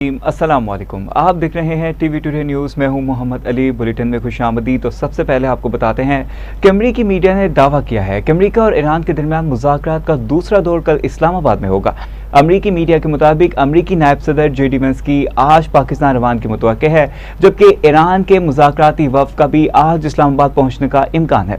अस्सलाम वालेकुम। आप देख रहे हैं टीवी टुडे न्यूज़। मैं हूं मोहम्मद अली। बुलेटिन में खुशामदीद। तो सबसे पहले आपको बताते हैं कि अमरीकी मीडिया ने दावा किया है कि अमरीका और ईरान के दरमियान मुज़ाकरात का दूसरा दौर कल इस्लामाबाद में होगा। अमरीकी मीडिया के मुताबिक अमरीकी नायब सदर JD वेंस की आज पाकिस्तान रवान की मुतवक्के है, जबकि ईरान के मुज़ाकराती वफ़द का भी आज इस्लामाबाद पहुँचने का इम्कान है।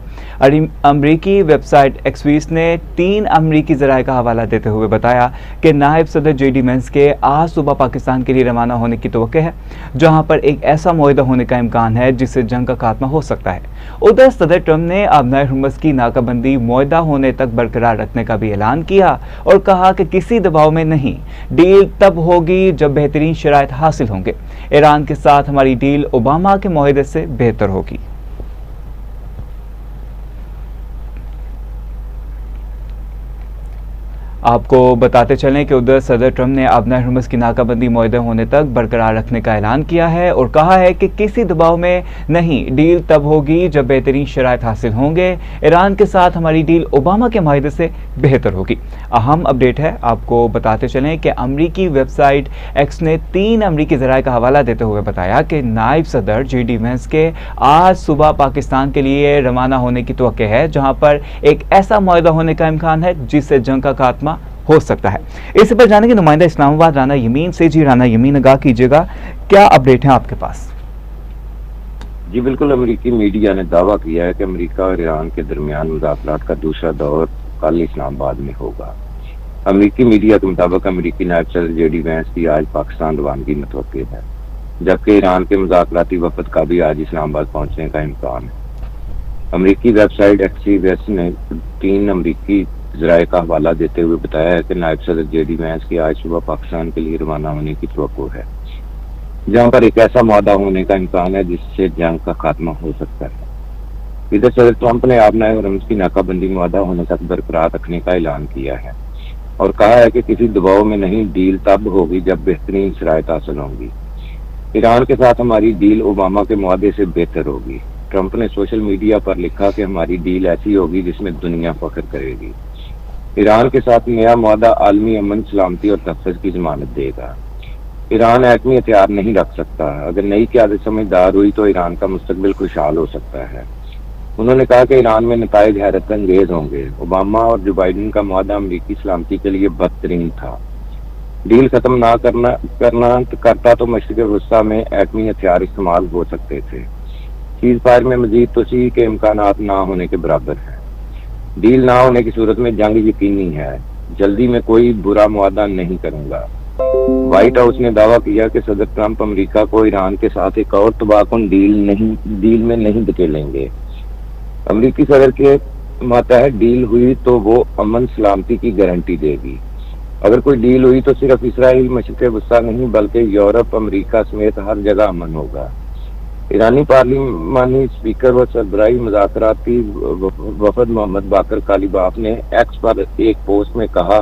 अमरीकी वेबसाइट एक्सवीस ने 3 अमरीकी ज़राए का हवाला देते हुए बताया कि नायब सदर JD वेंस के आज सुबह पाकिस्तान के लिए रवाना होने की तवक्को है, जहां पर एक ऐसा मुआहदा होने का इम्कान है जिससे जंग का खात्मा हो सकता है। उधर सदर ट्रंप ने आबनाए हुर्मुज़ की नाकाबंदी मुआहदा होने तक बरकरार रखने का भी ऐलान किया और कहा कि किसी दबाव में नहीं, डील तब होगी जब बेहतरीन शराइत हासिल होंगे। ईरान के साथ हमारी डील ओबामा के मुआहदे से बेहतर होगी। आपको बताते चलें कि उधर सदर ट्रंप ने आबनाए हुर्मुज़ की नाकाबंदी मुआहदा होने तक बरकरार रखने का ऐलान किया है और कहा है कि किसी दबाव में नहीं, डील तब होगी जब बेहतरीन शराइत हासिल होंगे। ईरान के साथ हमारी डील ओबामा के मुआहदे से बेहतर होगी। अहम अपडेट है, आपको बताते चलें कि अमरीकी वेबसाइट एक्स ने 3 अमरीकी ज़राए का हवाला देते हुए बताया कि नायब सदर JD वेंस के आज सुबह पाकिस्तान के लिए रवाना होने की तवक्को है, जहाँ पर एक ऐसा मुआहदा होने का इम्कान है जिससे जंग का खात्मा हो सकता है। इस पर जाने के नुमाइंदा इस्लामाबाद राना यमीन से। जी राना यमीन, आगाह कीजिएगा, क्या अपडेट है आपके पास? जी बिल्कुल, अमेरिकी मीडिया ने दावा किया है कि अमेरिका और ईरान के दरमियान मुज़ाकरात का दूसरा दौर कल इस्लामाबाद में होगा। अमेरिकी मीडिया के मुताबिक अमेरिकी नायब सदर JD वेंस की आज पाकिस्तान रवानगी मुतवक्किल है, जबकि ईरान के मुज़ाकराती वफ़द का भी आज इस्लामाबाद पहुंचने का इम्कान है। अमेरिकी वेबसाइट एक्सवीस ने 3 अमेरिकी ज़राए का हवाला देते हुए बताया है कि नायब सदर JD वेंस की आज सुबह पाकिस्तान के लिए रवाना होने की तवक्को है, जहां पर एक ऐसा मुआहदा होने का इम्कान है जिससे जंग का खात्मा हो सकता है। इधर सदर ट्रंप ने आबनाए हुर्मुज़ की नाकाबंदी मुआहदा होने तक बरकरार रखने का ऐलान किया है और कहा है कि किसी दबाव में नहीं, डील तब होगी जब बेहतरीन शराइत हासिल होंगी। ईरान के साथ हमारी डील ओबामा के मुआहदे से बेहतर होगी। ट्रंप ने सोशल मीडिया पर लिखा कि हमारी डील ऐसी होगी जिसमें दुनिया फख्र करेगी। ईरान के साथ नया मुआहदा आलमी अमन, सलामती और तहफ़्फ़ुज़ की ज़मानत देगा। ईरान एटमी हथियार नहीं रख सकता। अगर नई क़यादत समझदार हुई तो ईरान का मुस्तकबिल खुशहाल हो सकता है। उन्होंने कहा कि ईरान में नताइज हैरत अंगेज होंगे। ओबामा और जो बाइडन का मुआहदा अमरीकी सलामती के लिए बदतरीन था। डील खत्म ना करता तो मशरिक़ वस्ता में एटमी हथियार इस्तेमाल हो सकते थे। सीज़ फायर में मजीद तोसी के इम्कानात ना होने के बराबर है। डील ना होने की सूरत में जंग यकीनी है। जल्दी में कोई बुरा मुआहदा नहीं करूंगा। व्हाइट हाउस ने दावा किया कि सदर ट्रंप अमेरिका को ईरान के साथ एक और तबाहकुन डील में नहीं धकेलेंगे। अमेरिकी सदर के मातहत डील हुई तो वो अमन सलामती की गारंटी देगी। अगर कोई डील हुई तो सिर्फ इसराइल, मशरिक़ वस्ता नहीं बल्कि यूरोप, अमेरिका समेत हर जगह अमन होगा। ईरानी पार्लिमानी स्पीकर व सरबराही मुज़ाकराती वफ़द मोहम्मद बाकर कालिबाफ ने एक्स पर एक पोस्ट में कहा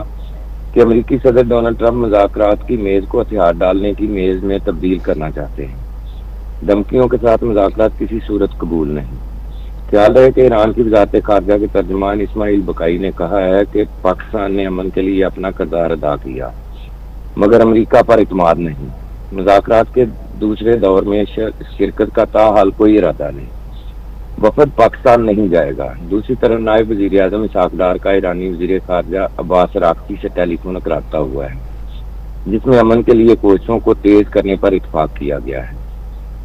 कि अमेरिकी सदर डोनाल्ड ट्रंप मुज़ाकरात की मेज़ को हथियार डालने की मेज़ में तब्दील करना चाहते हैं। धमकियों के साथ मुज़ाकरात किसी सूरत कबूल नहीं। ख्याल रहे कि ईरान की वज़ारत ख़ारजा के तर्जुमान इस्माइल बकाई ने कहा है कि पाकिस्तान ने अमन के लिए अपना किरदार अदा किया, मगर अमेरिका पर इत्मीनान नहीं। मुज़ाकरात के दूसरे दौर में शिरकत का ताहाल कोई इरादा नहीं। वफद पाकिस्तान नहीं जाएगा। दूसरी तरफ नायब वज़ीर आज़म इसहाक डार का ईरानी वज़ीर ख़ारजा अब्बास अराग़ची से टेलीफोन रब्ता हुआ है, जिसमें अमन के लिए कोशिशों को तेज करने पर इत्फाक किया गया है।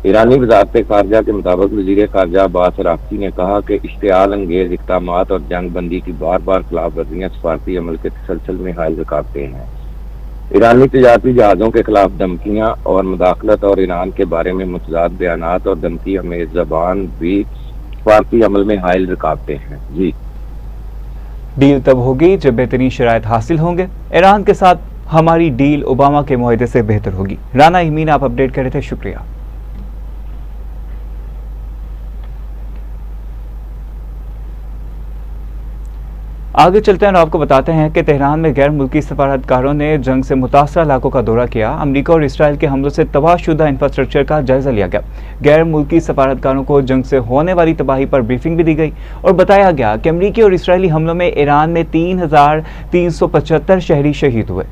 ईरानी वज़ारत ख़ारजा के मुताबिक वज़ीर ख़ारजा अब्बास अराग़ची ने कहा कि इश्तिआल अंगेज इक़दामात और जंग बंदी की बार बार खिलाफ वर्जियाँ सफारती अमल के तसलसल में हायल रुकावटें हैं। ईरानी तजारती जहाज़ों के खिलाफ धमकियाँ और मुदाखलत और ईरान के बारे में मुतज़ाद बयानात और धमकी हमें ज़बान भी सफारती अमल में हायल रुकावटें हैं। जी, डील तब होगी जब बेहतरीन शराइत हासिल होंगे। ईरान के साथ हमारी डील ओबामा के मुआहदे से बेहतर होगी। राना यमीन, आप अपडेट कर रहे थे, शुक्रिया। आगे चलते हैं और आपको बताते हैं कि तेहरान में गैर मुल्की सफारतकारों ने जंग से मुतासरा इलाकों का दौरा किया। अमरीका और इसराइल के हमलों से तबाहशुदा इंफ्रास्ट्रक्चर का जायजा लिया गया। गैर मुल्की सफारतकारों को जंग से होने वाली तबाही पर ब्रीफिंग भी दी गई और बताया गया कि अमरीकी और इसराइली हमलों में ईरान में 3,375 शहरी शहीद हुए।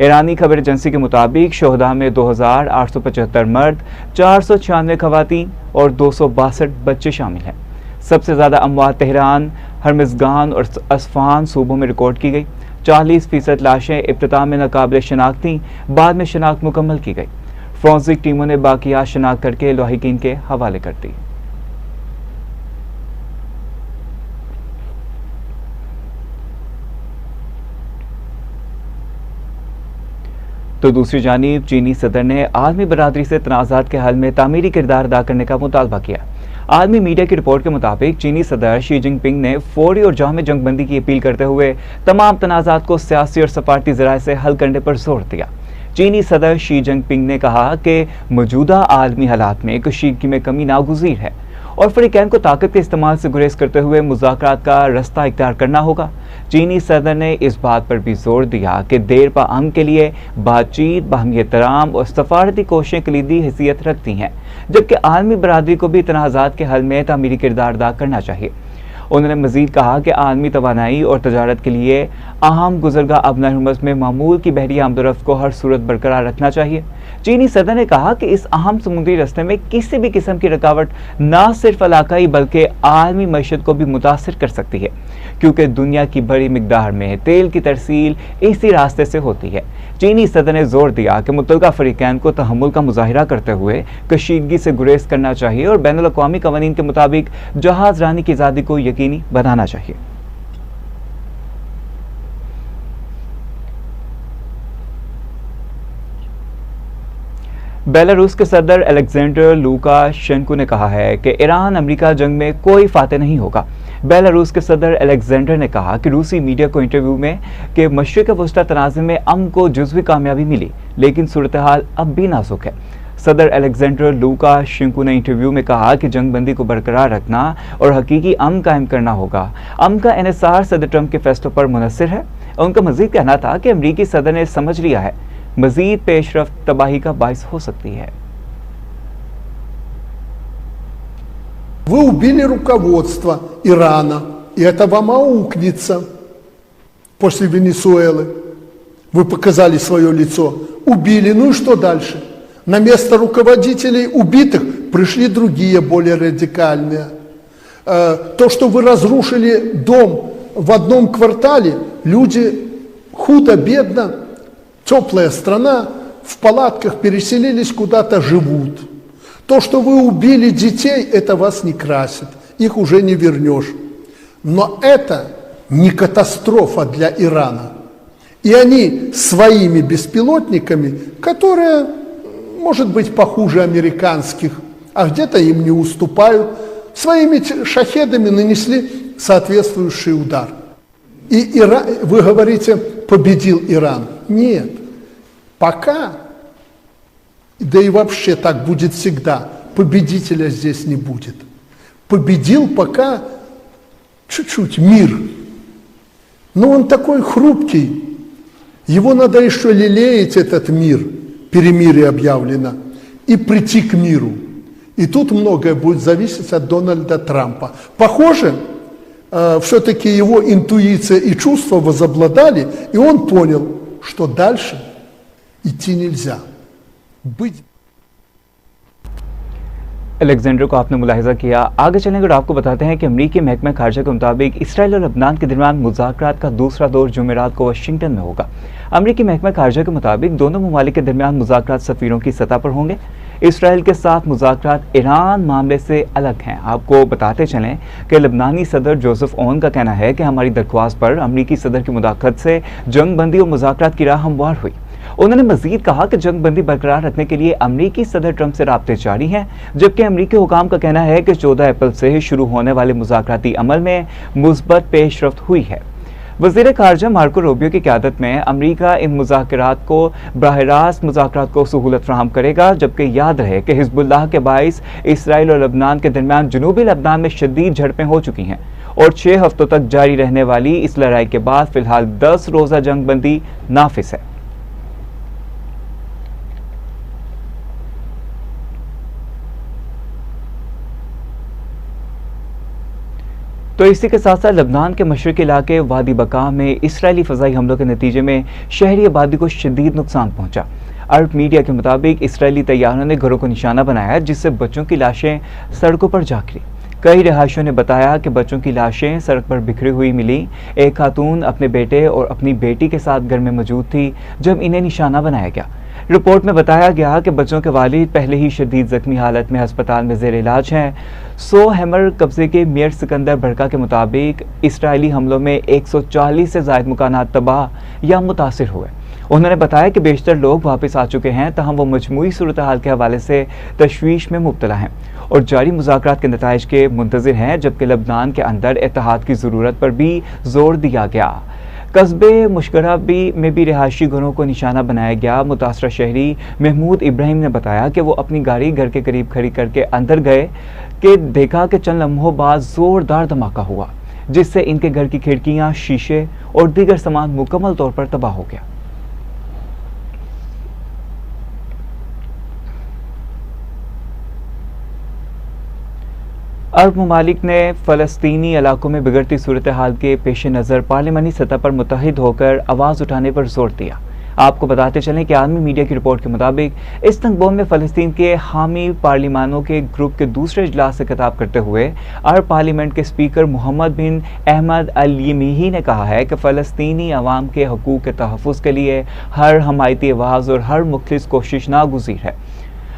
ईरानी खबर एजेंसी के मुताबिक शोहदा में 2875 मर्द, 496 खवातीन और 262 बच्चे शामिल हैं। सबसे ज़्यादा अमवात तेहरान, हरमज़गान और अस्फहान सूबों में रिकॉर्ड की गई। 40% लाशें इब्तिदा में नाकाबिल शनाख्त थीं, बाद में शनाख्त मुकम्मल की गई। फोरेंसिक टीमों ने बाकियात शनाख्त करके लाहिकीन के हवाले कर दी। तो दूसरी जानिब चीनी सदर ने आलमी बरादरी से तनाज़ात के हल में तामीरी किरदार अदा करने का मुतालबा किया। आलमी मीडिया की रिपोर्ट के मुताबिक चीनी सदर शी जिनपिंग ने फौरी और जामे जंगबंदी की अपील करते हुए तमाम तनाज़ात को सियासी और सफारती ज़राए से हल करने पर जोर दिया। चीनी सदर शी जिनपिंग ने कहा कि मौजूदा आलमी हालात में कशीदगी में कमी नागुज़ीर है और फ़रीक़ैन को ताकत के इस्तेमाल से गुरेज करते हुए मुज़ाकरात का रास्ता इख्तियार करना होगा। चीनी सदर ने इस बात पर भी जोर दिया कि देर पा अमन के लिए बातचीत, बाहमी एहतराम और सफारती कोशिशें कलीदी हैसियत रखती हैं, जबकि आलमी बरादरी को भी तनाज़ात के हल में तामीरी किरदार अदा करना चाहिए। उन्होंने मजीद कहा कि आलमी तवानाई और तजारत के लिए अहम गुजरगा अबनार हुर्मुज़ में मामूल की बहरी आमदोरफ्त को हर सूरत बरकरार रखना चाहिए। चीनी सदर ने कहा कि इस अहम समुद्री रास्ते में किसी भी किस्म की रुकावट न सिर्फ इलाकाई बल्कि आलमी मईशत को भी मुतासर कर सकती है, क्योंकि दुनिया की बड़ी मिकदार में तेल की तरसील इसी रास्ते से होती है। चीनी सदर ने जोर दिया कि मुतल्लिका फ़रीक़ैन को तहम्मुल का मुजाहिरा करते हुए कशीदगी से गुरेज करना चाहिए और बैनुल अक़वामी क़वानीन के मुताबिक जहाज़ रानी की आज़ादी को यकीनी बनाना चाहिए। बेलारूस के सदर अलेक्जेंडर लुकाशेंको ने कहा है कि ईरान अमेरिका जंग में कोई फातह नहीं होगा। बेलारूस के सदर अलेक्जेंडर ने कहा कि रूसी मीडिया को इंटरव्यू में कि मशरिक़ वस्ता तनाज़े में अमन को जुज़वी कामयाबी मिली, लेकिन सूरत हाल अब भी नाजुक है। सदर अलेक्जेंडर लुकाशेंको ने इंटरव्यू में कहा कि जंगबंदी को बरकरार रखना और हकीकी अमन कायम करना होगा। अमन का इन्हिसार सदर ट्रंप के फैसलों पर मुनहसर है। उनका मजीद कहना था कि अमरीकी सदर ने समझ लिया है मजीद पेशरफ्त तबाही का बाइस हो सकती है। Вы убили руководство Ирана, и это вам аукнется после Венесуэлы. Вы показали свое лицо, убили, ну и что дальше? На место руководителей убитых пришли другие, более радикальные. То, что вы разрушили дом в одном квартале, люди худо-бедно, теплая страна, в палатках переселились, куда-то живут. То, что вы убили детей, это вас не красит, их уже не вернешь. Но это не катастрофа для Ирана. И они своими беспилотниками, которые, может быть, похуже американских, а где-то им не уступают, своими шахедами нанесли соответствующий удар. И вы говорите, победил Иран. Нет, пока, да и вообще так будет всегда, победителя здесь не будет. Победил пока чуть-чуть мир. Но он такой хрупкий, его надо еще лелеять, этот мир, перемирие объявлено, и прийти к миру. И тут многое будет зависеть от Дональда Трампа. Похоже, все-таки его интуиция и чувства возобладали, и он понял, что дальше идти нельзя. Быть... अलेक्जेंडर को आपने मुलाहिजा किया। आगे चलेंगे और आपको बताते हैं कि अमरीकी महकमा खारजा के मुताबिक इसराइल और लबनान के दरमियान मुज़ाकरात का दूसरा दौर जुमेरात को वाशिंगटन में होगा। अमरीकी महकमा खारजा के मुताबिक दोनों ममालिक के दरमियान मुज़ाकरात सफ़ीरों की सतह पर होंगे। इसराइल के साथ मुज़ाकरात ईरान मामले से अलग हैं। आपको बताते चलें कि लबनानी सदर जोसेफ ओन का कहना है कि हमारी दरख्वास्त पर अमरीकी सदर की मुदाखलत से जंग बंदी और मुज़ाकरात की राह हमवार हुई। उन्होंने मजीद कहा कि जंग बंदी बरकरार रखने के लिए अमरीकी सदर ट्रंप से राब्ते जारी हैं, जबकि अमरीकी हुकाम का कहना है कि 14 अप्रैल से शुरू होने वाले मुज़ाकराती अमल में मुस्बत पेशरफ्त हुई है। वज़ीर ख़ारजा मार्को रूबियो की क़यादत में अमरीका इन मुज़ाकरात को बराह रास्त मुज़ाकरात को सहूलत फराहम करेगा, जबकि याद रहे कि हिज़्बुल्लाह के बाइस इसराइल और लबनान के दरमियान जनूबी लबनान में शदीद झड़पें हो चुकी हैं और 6 हफ्तों तक जारी रहने वाली इस लड़ाई के बाद फ़िलहाल 10 रोज़ा जंग बंदी नाफिस है। तो इसी के साथ साथ लबनान के मशरक़ी इलाके वादी बका में इसराइली फ़ज़ाई हमलों के नतीजे में शहरी आबादी को शदीद नुकसान पहुंचा। अरब मीडिया के मुताबिक इसराइली तैयारों ने घरों को निशाना बनाया, जिससे बच्चों की लाशें सड़कों पर जा गिरी। कई रिहायशियों ने बताया कि बच्चों की लाशें सड़क पर बिखरी हुई मिली। एक खातून अपने बेटे और अपनी बेटी के साथ घर में मौजूद थी जब इन्हें निशाना बनाया गया। रिपोर्ट में बताया गया कि बच्चों के वालिद पहले ही शदीद जख्मी हालत में अस्पताल में जेर इलाज हैं। सो हैमर कब्जे के मेयर सिकंदर बरका के मुताबिक इसराइली हमलों में 140 से ज़ायद मकानात तबाह या मुतासिर हुए। उन्होंने बताया कि बेशतर लोग वापस आ चुके हैं, तहम वो मजमूई सूरत हाल के हवाले से तशवीश में मुब्तला हैं और जारी मुज़ाकरात के नताइज के मुंतज़िर हैं, जबकि लबनान के अंदर इत्तेहाद की ज़रूरत पर भी जोर दिया गया। कस्बे मुशगरा में भी रिहायशी घरों को निशाना बनाया गया। मुतासरा शहरी महमूद इब्राहिम ने बताया कि वो अपनी गाड़ी घर के करीब खड़ी करके अंदर गए कि देखा कि चंद लम्हों बाद ज़ोरदार धमाका हुआ, जिससे इनके घर की खिड़कियाँ, शीशे और दीगर सामान मुकम्मल तौर पर तबाह हो गया। अरब ममालिक ने फ़लस्तीनी इलाकों में बिगड़ती सूरत हाल के पेश नज़र पार्लिमानी सतह पर मुत्तहिद होकर आवाज़ उठाने पर जोर दिया। आपको बताते चलें कि आलमी मीडिया की रिपोर्ट के मुताबिक इस्तंबुल में फ़लस्तीन के हामी पार्लिमानों के ग्रुप के दूसरे इजलास से खिताब करते हुए अरब पार्लियामेंट के स्पीकर मोहम्मद बिन अहमद अल यमीही ने कहा है कि फ़लस्तीनी अवाम के हकूक़ के तहफ़्फ़ुज़ के लिए हर हमायती आवाज़ और हर मुखलिस कोशिश नागुज़ीर है।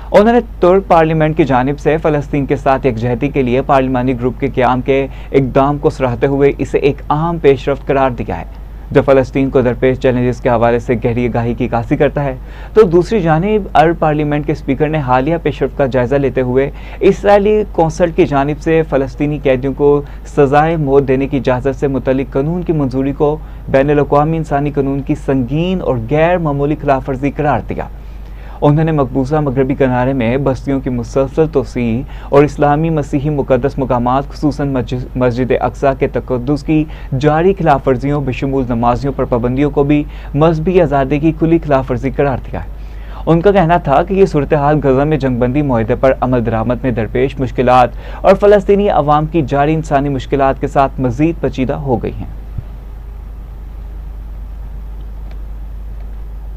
उन्होंने तुर्क पार्लियामेंट की जानिब से फ़लस्तीन के साथ यकजहती के लिए पार्लिमानी ग्रुप के क़याम के इक़दाम को सराहते हुए इसे एक अहम पेशरफ्त करार दिया है, जो फ़लस्तीन को दरपेश चैलेंजेस के हवाले से गहरी आगाही की कासी करता है। तो दूसरी जानिब अरब पार्लियामेंट के स्पीकर ने हालिया पेशरफ्त का जायज़ा लेते हुए इसराइली कौंसल की जानिब से फ़लस्तीनी कैदियों को सज़ाए मौत देने की इजाज़त से मुतल्लिक कानून की मंजूरी को बैनुल-अक़वामी इंसानी कानून की संगीन और गैर मामूली खिलाफ वर्जी करार दिया। उन्होंने मकबूजा मगरबी किनारे में बस्तियों की मुसलसल तोसी और इस्लामी मसीही मुक़द्दस मकामात खुसूसन मस्जिद अक्सा के तक़द्दुस की जारी खिलाफ वर्जियों बशमूल नमाजियों पर पाबंदियों को भी मजहबी आज़ादी की खुली खिलाफ वर्जी करार दिया है। उनका कहना था कि ये सूरत हाल गज़ा में जंगबंदी मुआहदे पर अमल दरामद में दरपेश मुश्किलात और फ़लस्तीनी अवाम की जारी इंसानी मुश्किलात के साथ मज़ीद पेचीदा हो गई हैं।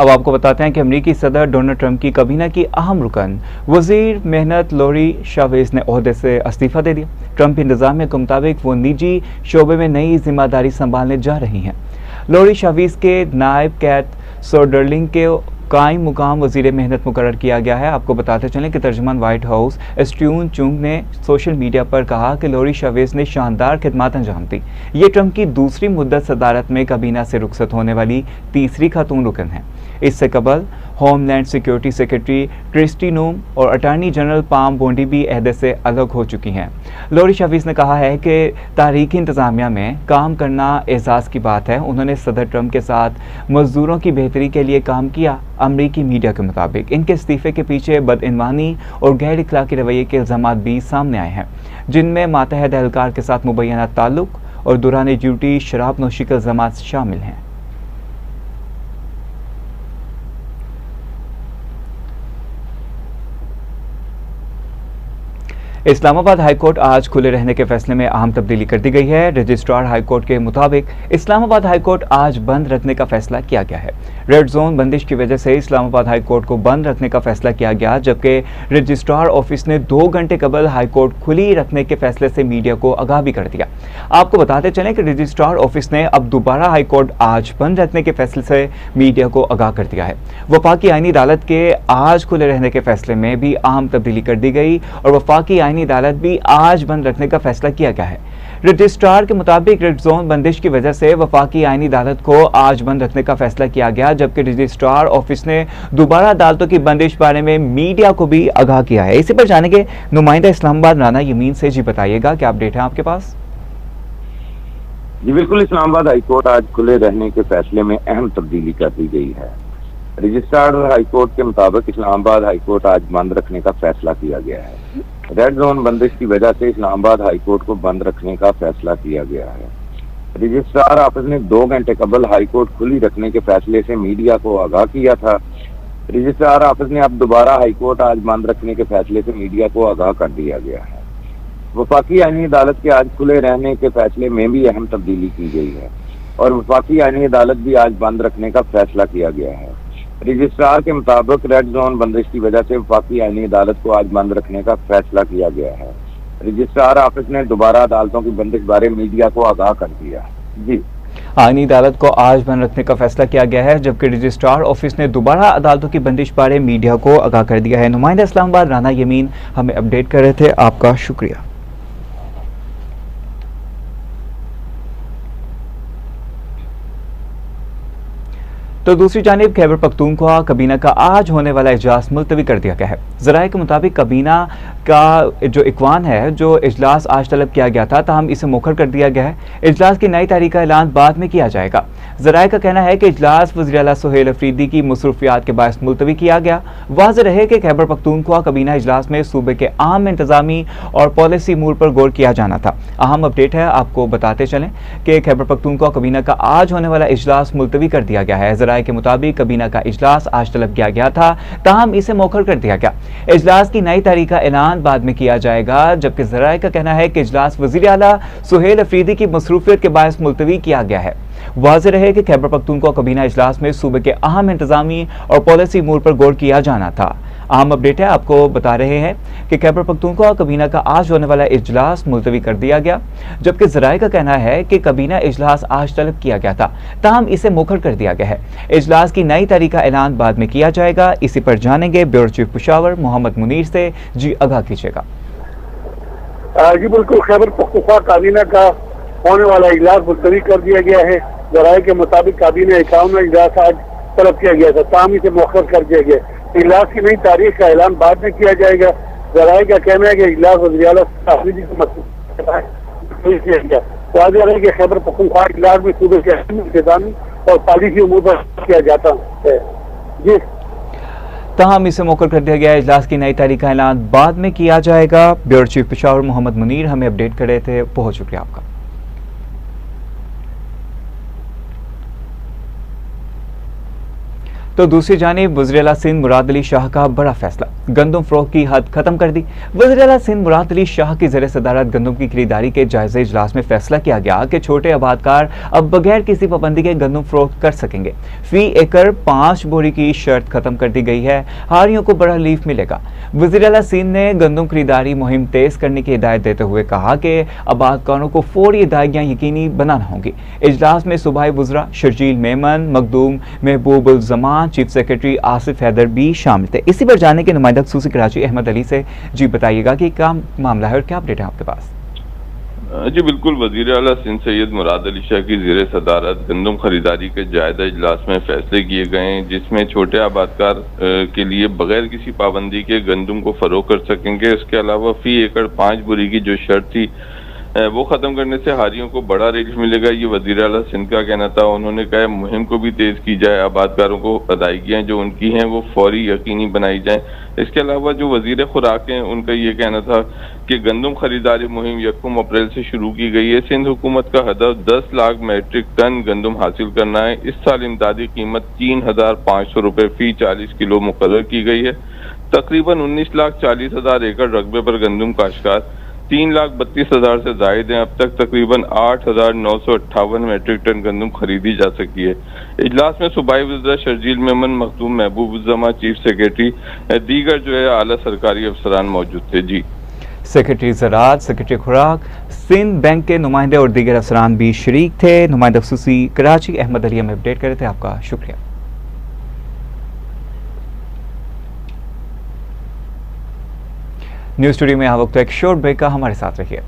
अब आपको बताते हैं कि अमेरिकी सदर डोनाल्ड ट्रंप की काबीना की अहम रुकन वजीर मेहनत लोरी शावेज ने ओहदे से इस्तीफ़ा दे दिया। ट्रंप इंतज़ामिया के मुताबिक वो निजी शोबे में नई जिम्मेदारी संभालने जा रही हैं। लोरी शावेज के नायब कैट सोडरलिंग के कायम मुकाम वजीर मेहनत मुकर्रर किया गया है। आपको बताते चलें कि तर्जुमान व्हाइट हाउस स्टीवन चुंग ने सोशल मीडिया पर कहा कि लोरी शावेज ने शानदार खिदमत अंजाम दी। ये ट्रंप की दूसरी मुद्दत सदारत में काबीना से रुखसत होने वाली तीसरी खातून रुकन है। इससे कबल होमलैंड सिक्योरिटी सेक्रेटरी क्रिस्टी नोम और अटॉर्नी जनरल पाम बोंडी भी अहदे से अलग हो चुकी हैं। लोरी शावेज ने कहा है कि तारीखी इंतज़ामिया में काम करना एजाज़ की बात है। उन्होंने सदर ट्रंप के साथ मजदूरों की बेहतरी के लिए काम किया। अमरीकी मीडिया के मुताबिक इनके इस्तीफ़े के पीछे बदइनवानी और गैर इखलाकी रवैये के इल्ज़ामात भी सामने आए हैं, जिनमें मातहत एहलकार के साथ मुबैना ताल्लुक और दौरान ड्यूटी शराब नोशी के इल्ज़ामात शामिल हैं। इस्लामाबाद हाईकोर्ट आज खुले रहने के फैसले में अहम तब्दीली कर दी गई है। रजिस्ट्रार हाईकोर्ट के मुताबिक इस्लामाबाद हाईकोर्ट आज बंद रखने का फैसला किया गया है। रेड जोन बंदिश की वजह से इस्लामाबाद हाईकोर्ट को बंद रखने का फैसला किया गया, जबकि रजिस्ट्रार ऑफिस ने 2 घंटे कबल हाईकोर्ट खुली रखने के फैसले से मीडिया को आगाह भी कर दिया। आपको बताते चलें कि रजिस्ट्रार ऑफिस ने अब दोबारा हाईकोर्ट आज बंद रखने के फैसले से मीडिया को आगाह कर दिया है। वफाकी आईनी अदालत के आज खुले रहने के फैसले में भी अहम तब्दीली कर दी गई और वफाकी आईनी अदालत भी आज बंद रखने का फैसला किया गया है। रजिस्ट्रार के मुताबिक रेड जोन बंदिश की वजह से वफाकी आईनी अदालत को आज बंद रखने का फैसला किया गया, जबकि रजिस्ट्रार ऑफिस ने दोबारा अदालतों की बंदिश बारे में मीडिया को भी आगाह किया है। इसी पर जानेंगे नुमाइंदा इस्लामाबाद राना यमीन से। जी बताइएगा क्या अपडेट है आपके पास? जी बिल्कुल, इस्लामाबाद हाईकोर्ट आज खुले रहने के फैसले में अहम तब्दीली कर दी गई है। रजिस्ट्रार हाईकोर्ट के मुताबिक इस्लामाबाद हाईकोर्ट आज बंद रखने का फैसला किया गया है। रेड जोन बंदिश की वजह से इस्लामाबाद हाईकोर्ट को बंद रखने का फैसला किया गया है। रजिस्ट्रार ऑफिस ने 2 घंटे कबल हाईकोर्ट खुली रखने के फैसले से मीडिया को आगाह किया था। रजिस्ट्रार ऑफिस ने अब दोबारा हाईकोर्ट आज बंद रखने के फैसले से मीडिया को आगाह कर दिया गया है। वफाकी आईनी अदालत के आज खुले रहने के फैसले में भी अहम तब्दीली की गई है और वफाकी आईनी अदालत भी आज बंद रखने का फैसला किया गया है। रजिस्ट्रार के मुताबिक रेड जोन बंदिश की वजह से वफाकी आईनी अदालत को आज बंद रखने का फैसला किया गया है। रजिस्ट्रार ऑफिस ने दोबारा अदालतों की बंदिश बारे मीडिया को आगाह कर दिया। जी, आईनी अदालत को आज बंद रखने का फैसला किया गया है, जबकि रजिस्ट्रार ऑफिस ने दोबारा अदालतों की बंदिश बारे मीडिया को आगाह कर दिया है। नुमाइंदा इस्लामाबाद राना यमीन हमें अपडेट कर रहे थे, आपका शुक्रिया। तो दूसरी जानिब खैबर पख्तूनख्वा काबीना का आज होने वाला इजलास मुलतवी कर दिया गया है। ज़राए के मुताबिक काबीना का जो इकवान है, जो इजलास आज तलब किया गया था, ताहम इसे मुखर कर दिया गया है। इजलास की नई तारीख का ऐलान बाद में किया जाएगा। ज़राए का कहना है कि इजलास वज़ीर आला सुहेल अफरीदी की मसरूफियात के बायस मुलतवी किया गया। वाज़ेह रहे कि खैबर पख्तूनख्वा काबीना इजलास में सूबे के अहम इंतजामी और पॉलिसी अमूर पर गौर किया जाना था। अहम अपडेट है, आपको बताते चलें कि खैबर पख्तूनख्वा काबीना का आज होने वाला इजलास मुलतवी कर दिया गया है। के मुताबिक काबीना का इजलास आज तलब किया गया था, ताहम इसे मौखर कर दिया गया। इजलास की नई तारीख का ऐलान बाद में किया जाएगा, जबकि ज़राए का कहना है कि इजलास वज़ीर आला सुहेल अफरीदी की मसरूफियत के बायस मुलतवी किया गया है। वाज़ेह रहे कि खैबर पख्तूनख्वा काबीना इजलास में सूबे के अहम इंतजामी और पॉलिसी अमूर पर गौर किया जाना था। अहम अपडेट है, आपको बता रहे हैं कि खैबर पख्तूनख्वा काबीना का आज होने वाला इजलास मुलतवी कर दिया गया, जबकि ज़राए का कहना है कि काबीना इजलास आज तलब किया गया था, ताहम इसे मुखर कर दिया गया है। इजलास की नई तारीख का ऐलान बाद में किया जाएगा। इसी पर जानेंगे ब्यूरो चीफ पेशावर मोहम्मद मुनीर से। जी आगाह कीजिएगा। जी बिल्कुल, खैबर पख्तूनख्वा काबीना का होने वाला इजलास मुलतवी कर दिया गया है। ज़राए के मुताबिक काबीना 51वां इजलास आज तलब किया गया था, ताहम इसे मुखर कर दिया गया। इजलास की नई तारीख का ऐलान बाद में किया जाएगा। ज़राए का कहना है कि इजलास वज़ीर आला अफरीदी को मसरूफ़ किया गया। वाज़ेह है कि खैबर पख्तूनख्वा इजलास में सूबे के अहम इंतजामी और पॉलिसी अमूर पर किया जाता है। जी, ताहम इसे मौखर कर दिया गया। इजलास की नई तारीख का ऐलान बाद में किया जाएगा। ब्यूरो चीफ पेशावर मोहम्मद मुनीर हमें अपडेट कर रहे थे, बहुत शुक्रिया आपका। तो दूसरी जानिब वज़ीर आला सिंध मुराद अली शाह का बड़ा फैसला, गंदम फरोख्त की हद खत्म कर दी। वज़ीर आला सिंध मुराद अली शाह की ज़ेर सदारत गंदम की खरीदारी के जायज़े इजलास में फैसला किया गया कि छोटे आबादकार अब बगैर किसी पाबंदी के गंदम फरोख्त कर सकेंगे। फी एकड़ 5 बोरी की शर्त खत्म कर दी गई है। हारियों को बड़ा रिलीफ मिलेगा। वज़ीर आला सिंध ने गंदम खरीदारी मुहिम तेज करने की हिदायत देते हुए कहा कि आबादकारों को फौरी अदायगियाँ यकीनी बनाना होंगी। इजलास में सूबाई वज़रा शर्जील मेमन, मखदूम महबूब उल ज़मान, चीफ सेक्रेटरी आसिफ हैदर भी शामिल थे। इसी पर जाने के नुमाइंदा खसूसी कराची अहमद अली से। जी बताइएगा कि क्या मामला है और क्या अपडेट है आपके पास? जी बिल्कुल, वज़ीर आला सिंध सैयद मुराद अली शाह की ज़ेर सदारत गंदम खरीदारी के जायज़ा इजलास में फैसले किए गए हैं, जिसमें छोटे आबादकार के लिए बगैर किसी पाबंदी के गंदम को फरोख्त कर सकेंगे। इसके अलावा फी एकड़ 5 बोरी की जो शर्त थी वो ख़त्म करने से हारियों को बड़ा रिलीफ मिलेगा, ये वज़ीर आला सिंध का कहना था। उन्होंने कहा मुहिम को भी तेज़ की जाए, आबादकारों को अदायगियाँ जो उनकी हैं वो फौरी यकीनी बनाई जाएँ। इसके अलावा जो वज़ीर खुराक हैं उनका ये कहना था कि गंदम खरीदारी मुहिम 1 अप्रैल से शुरू की गई है। सिंध हुकूमत का हदफ 10 लाख मेट्रिक टन गंदम हासिल करना है। इस साल इमदादी कीमत 3,500 रुपये फ़ी 40 किलो मुकर्रर की गई है। तकरीबन 19,40,000 एकड़ रकबे पर गंदम काश्तकार 3,32,000 से जायद हैं। अब तक तकरीबन 8,958 मैट्रिक टन गंदम खरीदी जा सकी है। इजलास में सूबाई वज़ीर शर्जील मेमन मखदूम, महबूबुज़्ज़मा चीफ सेक्रेटरी, दीगर जो है आला सरकारी अफसरान मौजूद थे। जी, सेक्रेटरी ज़राअत, सेक्रेटरी खुराक, सिंध बैंक के नुमाइंदे और दीगर अफसरान भी शरीक थे। नुमाइंदा ख़ुसूसी कराची अहमद अली हमें अपडेट कर रहे थे। आपका शुक्रिया। न्यूज़ स्टूडियो में यहाँ वक्त एक शॉर्ट ब्रेक का, हमारे साथ रहिए।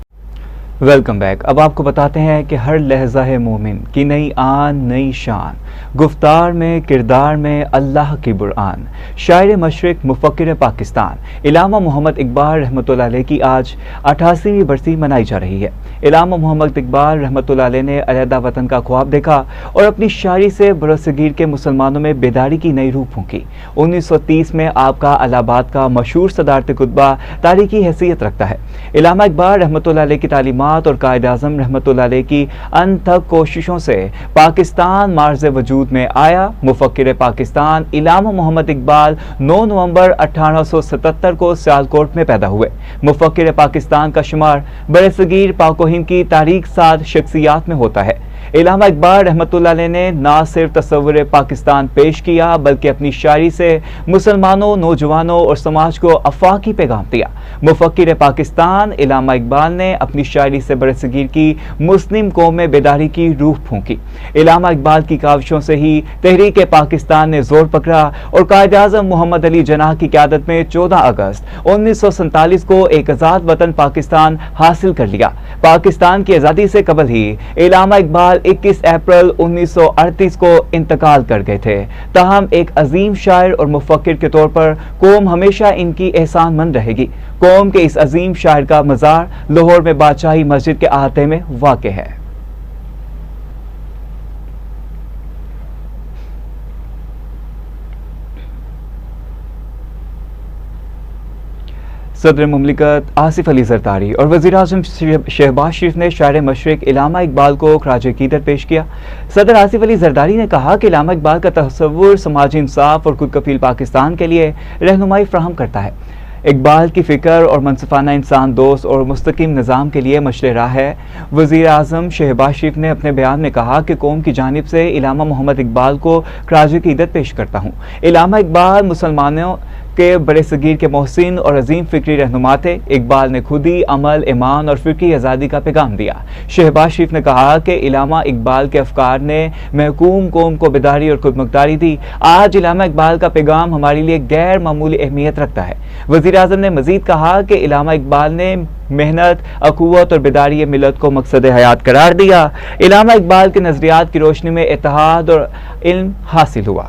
Welcome back. अब आपको बताते हैं कि हर लहजा है मोमिन की नई आन नई शान, गुफ्तार में किरदार में अल्लाह की बुरआन, शायर मशरिक मुफक्किर पाकिस्तान इलामा मोहम्मद इकबाल रहमतुल्लाह अलैह की आज 88वीं बरसी मनाई जा रही है। इलामा मोहम्मद इकबाल रहमतुल्लाह अलैह ने अलहदा वतन का ख्वाब देखा और अपनी शायरी से बरसगीर के मुसलमानों में बेदारी की नई रूह फूंकी। 1930 में आपका इलाहाबाद का मशहूर सदारती खुतबा तारीखी हैसियत रखता है। इलामा इकबाल रहमतुल्लाह अलैह की तालीमात और कायद आज़म रहमतुल्लाह अलैह की अनथक कोशिशों से पाकिस्तान मार्ज़ वजूद में आया। मुफक्किर पाकिस्तान इलामा मोहम्मद इकबाल 9 नवंबर 1877 को सियालकोट में पैदा हुए। मुफक्किर पाकिस्तान का शुमार बरसगीर पाक व हिंद की तारीख साथ शख्सियात में होता है। इलामा इकबाल रहमतुल्लाह अलैह ने ना सिर्फ तस्वुर पाकिस्तान पेश किया बल्कि अपनी शायरी से मुसलमानों, नौजवानों और समाज को अफाकी पैगाम दिया। मुफक्किर पाकिस्तान इलामा इकबाल ने अपनी शायरी से बरसगीर की मुस्लिम कौम में बेदारी की रूह फूंकी। इलामा इकबाल की काविशों से ही तहरीक पाकिस्तान ने जोर पकड़ा और कायद आज़म मोहम्मद अली जनाह की क़यादत में 14 अगस्त 1947 को एक आज़ाद वतन पाकिस्तान हासिल कर लिया। पाकिस्तान की आज़ादी से कबल ही इलामा इकबाल 21 अप्रैल 1938 को इंतकाल कर गए थे। ताहम एक अजीम शायर और मुफक्किर के तौर पर कौम हमेशा इनकी एहसानमंद रहेगी। कौम के इस अजीम शायर का मज़ार लाहौर में बादशाही मस्जिद के अहाते में वाक़ है। सदर मुमलिकत आसिफ अली जरदारी और वज़ीर आज़म शहबाज शरीफ ने शायर मशरिक इलामा इकबाल को खराज अक़ीदत पेश किया। सदर आसिफ अली जरदारी ने कहा कि इलामा इकबाल का तसव्वुर समाजी इंसाफ और खुद कफील पाकिस्तान के लिए रहनुमाई फराहम करता है। इकबाल की फ़िक्र और मनसफाना इंसान दोस्त और मुस्तकीम निज़ाम के लिए मशरे राह है। वज़ीर आज़म शहबाज शरीफ ने अपने बयान में कहा कि कौम की जानिब से इलामा मोहम्मद इकबाल को खराज अक़ीदत पेश करता हूँ। इलामा इकबाल मुसलमानों के बड़े सगीर के मोहसिन और अजीम फ़िक्री रहनुमा थे। इकबाल ने खुद ही अमल, ईमान और फ़िक्री आज़ादी का पैगाम दिया। शहबाज शरीफ ने कहा कि इलामा इकबाल के अफ़कार ने महकूम कौम को बेदारी और खुदमुख्तारी दी। आज इलामा इकबाल का पैगाम हमारे लिए गैर मामूली अहमियत रखता है। वज़ीर आज़म ने मज़ीद कहा कि इलामा इकबाल ने मेहनत, अखुवत और बेदारी मिलत को मकसद हयात करार दिया। इलामा इकबाल के नज़रियात की रोशनी में इत्तेहाद और इल्म हासिल हुआ।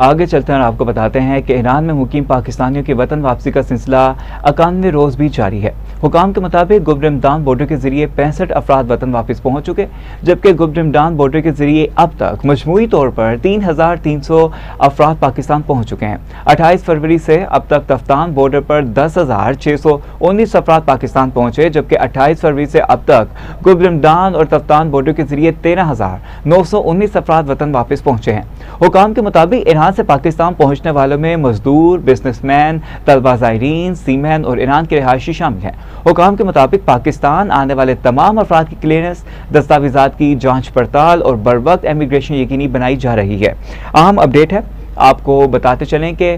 आगे चलते हैं और आपको बताते हैं कि ईरान में मुकीम पाकिस्तानियों की वतन वापसी का सिलसिला 91वें रोज़ भी जारी है। हुकाम के मुताबिक गुबरमदान बॉर्डर के जरिए 65 अफराद वतन वापस पहुँच चुके, जबकि गुबरमदान बॉर्डर के जरिए अब तक मजमूई तौर पर 3,300 अफराद पाकिस्तान पहुँच चुके हैं। 28 फरवरी से अब तक तफ्तान बॉर्डर पर 10,619 अफराद पाकिस्तान पहुँचे, जबकि 28 फरवरी से अब तक गुबरमदान और तफ्तान बॉर्डर के जरिए 13,919 अफराद वतन वापस पहुँचे हैं। हुकाम के मुताबिक ईरान से पाकिस्तान पहुंचने वालों में मजदूर, बिजनेसमैन, तलबा ज़ायरीन, सीमैन और ईरान के रिहायशी शामिल हैं। हुकाम के मुताबिक पाकिस्तान आने वाले तमाम अफराद की क्लियरेंस, दस्तावेजात की जांच पड़ताल और बर वक्त इमिग्रेशन यकीनी बनाई जा रही है। अहम अपडेट है, आपको बताते चलें कि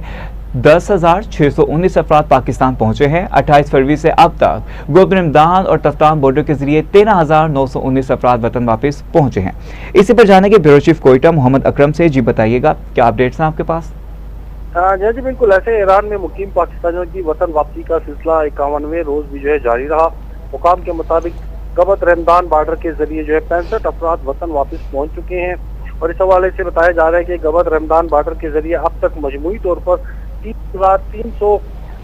10,619 अफराद पाकिस्तान पहुंचे हैं। 28 फरवरी से अब तक गुबरमदान और तफ्तान बॉर्डर के जरिए 13,919 अफराद वतन वापस पहुंचे हैं। इसी पर जाने के ब्यूरो चीफ कोयटा मोहम्मद अकरम से। जी बताइएगा, क्या अपडेट्स हैं आपके पास? जी बिल्कुल, ऐसे ईरान में मुकीम पाकिस्तानियों की वतन वापसी का सिलसिला 51वें रोज भी जो है जारी रहा। हुकाम के मुताबिक गबत रमदान बॉर्डर के जरिए जो है 65 अफराद वतन वापस पहुँच चुके हैं और इस हवाले से बताया जा रहा है कि गबत रमदान बॉर्डर के जरिए अब तक मजमूई तौर पर 3,300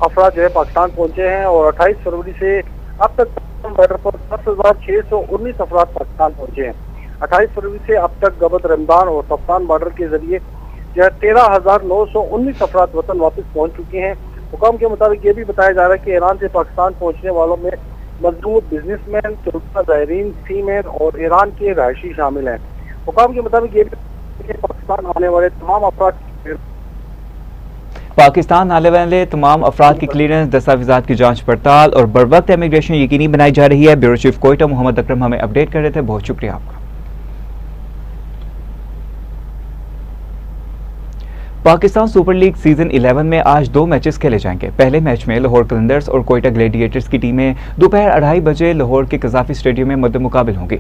अफराद जो है पाकिस्तान पहुंचे हैं और 28 फरवरी से अब तक बॉर्डर पर 10,619 अफराद पाकिस्तान पहुंचे हैं। 28 फरवरी से अब तक गबत रमदान और तफ्तान बॉर्डर के जरिए जो है 13,919 अफराद वतन वापस पहुंच चुके हैं। हुकाम के मुताबिक ये भी बताया जा रहा है कि ईरान से पाकिस्तान पहुंचने वालों में मजदूर, बिजनेसमैन, तलबा, ज़ायरीन, सीमैन और ईरान के रहायशी शामिल हैं। हुकाम के मुताबिक ये भी पाकिस्तान आने वाले तमाम अफराद की क्लियरेंस, दस्तावेजात की जांच पड़ताल और बर वक्त इमिग्रेशन यकीनी बनाई जा रही है। ब्यूरो चीफ कोयटा मोहम्मद अकरम हमें अपडेट कर रहे थे, बहुत शुक्रिया आपका। पाकिस्तान सुपर लीग सीजन 11 में आज 2 मैचेस खेले जाएंगे। पहले मैच में लाहौर कलंदर्स और कोयटा ग्लैडिएटर्स की टीमें दोपहर 2:30 बजे लाहौर के कजाफी स्टेडियम में मद्दे मुकाबिल होंगी।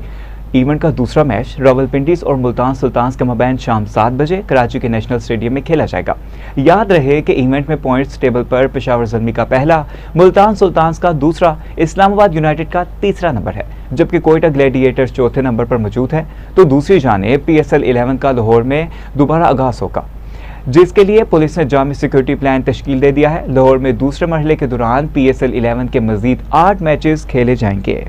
इवेंट का दूसरा मैच रावलपिंडीज और मुल्तान सुल्तान्स के मबैन शाम 7 बजे कराची के नेशनल स्टेडियम में खेला जाएगा। याद रहे कि इवेंट में पॉइंट्स टेबल पर पेशावर ज़ल्मी का पहला, मुल्तान सुल्तान्स का दूसरा, इस्लामाबाद यूनाइटेड का तीसरा नंबर है, जबकि कोयटा ग्लैडिएटर्स चौथे नंबर पर मौजूद है। तो दूसरी जानिब PSL 11 का लाहौर में दोबारा आगाज होगा, जिसके लिए पुलिस ने जामी सिक्योरिटी प्लान तश्कील दे दिया है। लाहौर में दूसरे मरहले के दौरान PSL 11 के मजीद 8 मैचेस खेले जाएंगे।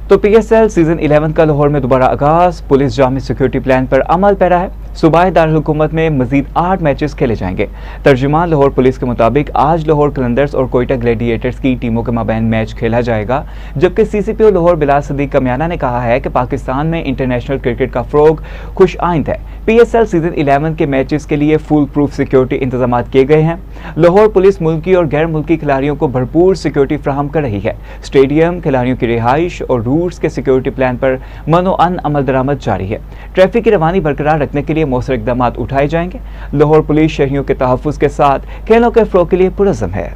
तो PSL सीजन 11 का लाहौर में दोबारा आगाज, पुलिस जामी सिक्योरिटी प्लान पर अमल पैरा है। सूबाई दारुल हुकूमत में मजीद 8 मैचेस खेले जाएंगे। तर्जुमान लाहौर पुलिस के मुताबिक आज लाहौर कलंदर्स और कोयटा ग्लैडिएटर्स की टीमों के माबैन मैच खेला जाएगा, जबकि CCPO लाहौर बिलाल सदीक कमियाना ने कहा है कि पाकिस्तान में इंटरनेशनल क्रिकेट का फ़रोग खुश आइंद है। PSL सीजन 11 के मैचेस के लिए फुल प्रूफ सिक्योरिटी इंतजाम किए गए हैं। लाहौर पुलिस मुल्की और गैर मुल्की खिलाड़ियों को भरपूर सिक्योरिटी फ्राहम कर रही है। स्टेडियम, खिलाड़ियों की रिहाइश और रूट्स के सिक्योरिटी प्लान पर मनो-अन अमल दरामद जारी है। ट्रैफिक की रवानी बरकरार रखने के लिए मौसर इकदाम उठाए जाएंगे। लाहौर पुलिस शहरियों के तहफ़्फ़ुज़ के साथ खेलों के फ़रोग़ के लिए पुरज़्ज़म है।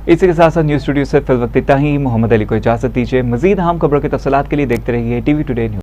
इसी के साथ साथ न्यूज़ स्टूडियो से फिल वक्त इतना ही। मोहम्मद अली को इजाज़त दीजिए। मज़ीद अहम खबरों की तफसीलात के लिए देखते रहिए TV टुडे न्यूज़।